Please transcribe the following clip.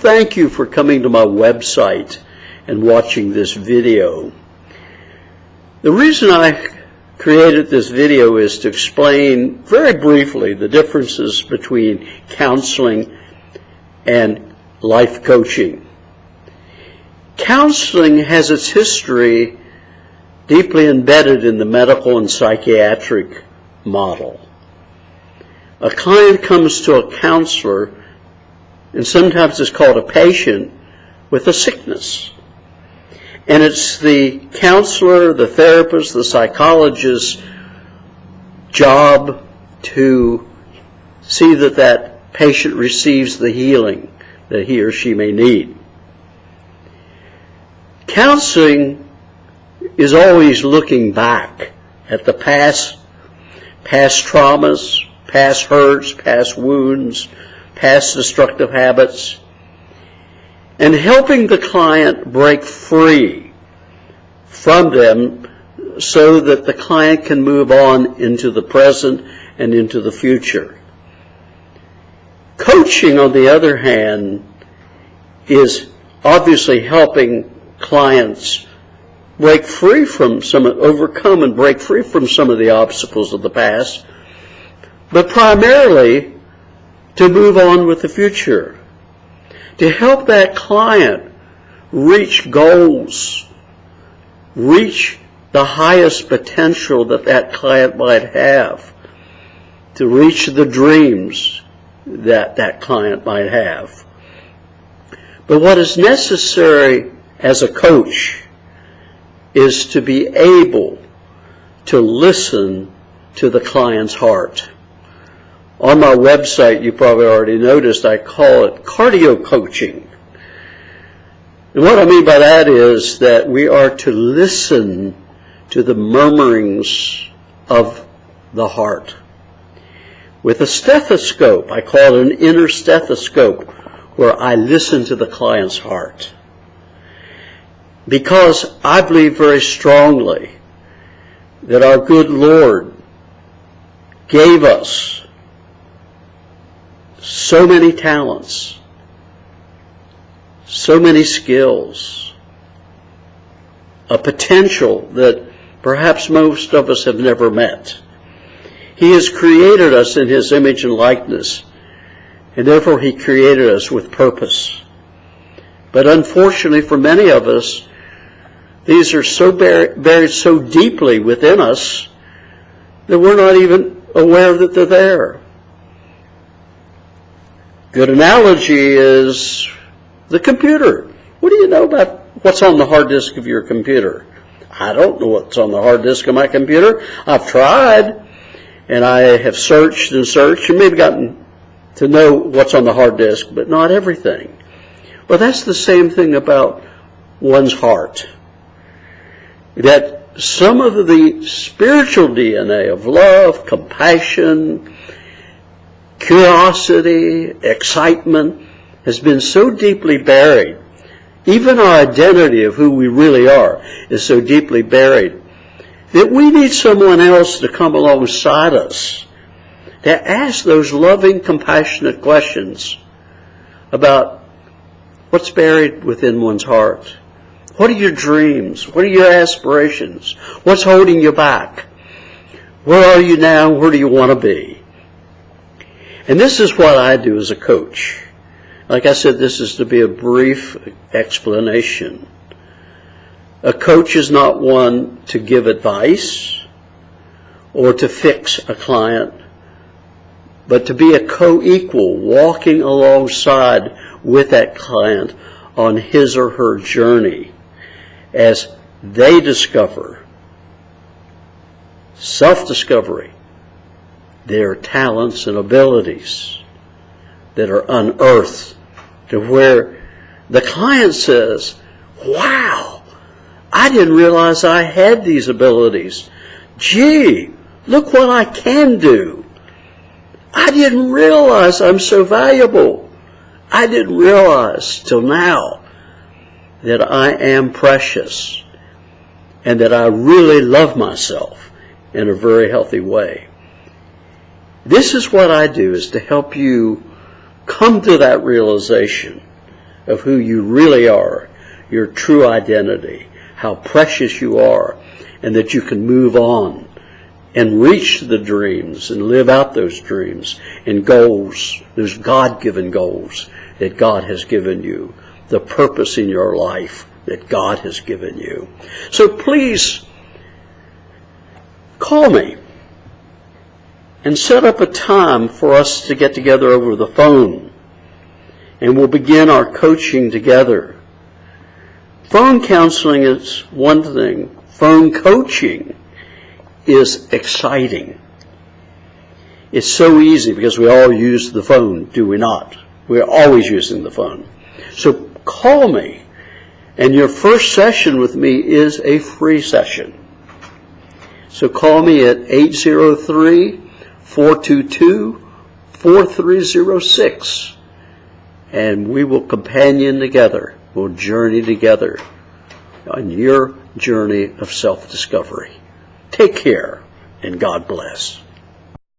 Thank you for coming to my website and watching this video. The reason I created this video is to explain very briefly the differences between counseling and life coaching. Counseling has its history deeply embedded in the medical and psychiatric model. A client comes to a counselor, and sometimes it's called a patient, with a sickness. And it's the counselor, the therapist, the psychologist's job to see that that patient receives the healing that he or she may need. Counseling is always looking back at the past traumas, past hurts, past wounds, past destructive habits, and helping the client break free from them so that the client can move on into the present and into the future. Coaching, on the other hand, is obviously helping clients break free from overcome and break free from some of the obstacles of the past, but primarily to move on with the future, to help that client reach goals, reach the highest potential that that client might have, to reach the dreams that that client might have. But what is necessary as a coach is to be able to listen to the client's heart. On my website, you probably already noticed, I call it cardio coaching. And what I mean by that is that we are to listen to the murmurings of the heart. With a stethoscope, I call it an inner stethoscope, where I listen to the client's heart. Because I believe very strongly that our good Lord gave us so many talents, so many skills, a potential that perhaps most of us have never met. He has created us in His image and likeness, and therefore He created us with purpose. But unfortunately for many of us, these are so buried so deeply within us that we're not even aware that they're there. Good analogy is the computer. What do you know about what's on the hard disk of your computer? I don't know what's on the hard disk of my computer. I've tried, and I have searched and searched and maybe gotten to know what's on the hard disk, but not everything. Well, that's the same thing about one's heart. That some of the spiritual DNA of love, compassion, curiosity, excitement has been so deeply buried. Even our identity of who we really are is so deeply buried that we need someone else to come alongside us to ask those loving, compassionate questions about what's buried within one's heart. What are your dreams? What are your aspirations? What's holding you back? Where are you now? Where do you want to be? And this is what I do as a coach. Like I said, this is to be a brief explanation. A coach is not one to give advice or to fix a client, but to be a co-equal, walking alongside with that client on his or her journey as they discover, self-discovery, their talents and abilities that are unearthed, to where the client says, wow, I didn't realize I had these abilities. Gee, look what I can do. I didn't realize I'm so valuable. I didn't realize till now that I am precious and that I really love myself in a very healthy way. This is what I do, is to help you come to that realization of who you really are, your true identity, how precious you are, and that you can move on and reach the dreams and live out those dreams and goals, those God-given goals that God has given you, the purpose in your life that God has given you. So please call me and set up a time for us to get together over the phone, and we'll begin our coaching together. Phone counseling is one thing. Phone coaching is exciting. It's so easy because we all use the phone, do we not? We're always using the phone. So call me, and your first session with me is a free session. So call me at 803-422-4306, and we will companion together. We'll journey together on your journey of self-discovery. Take care, and God bless.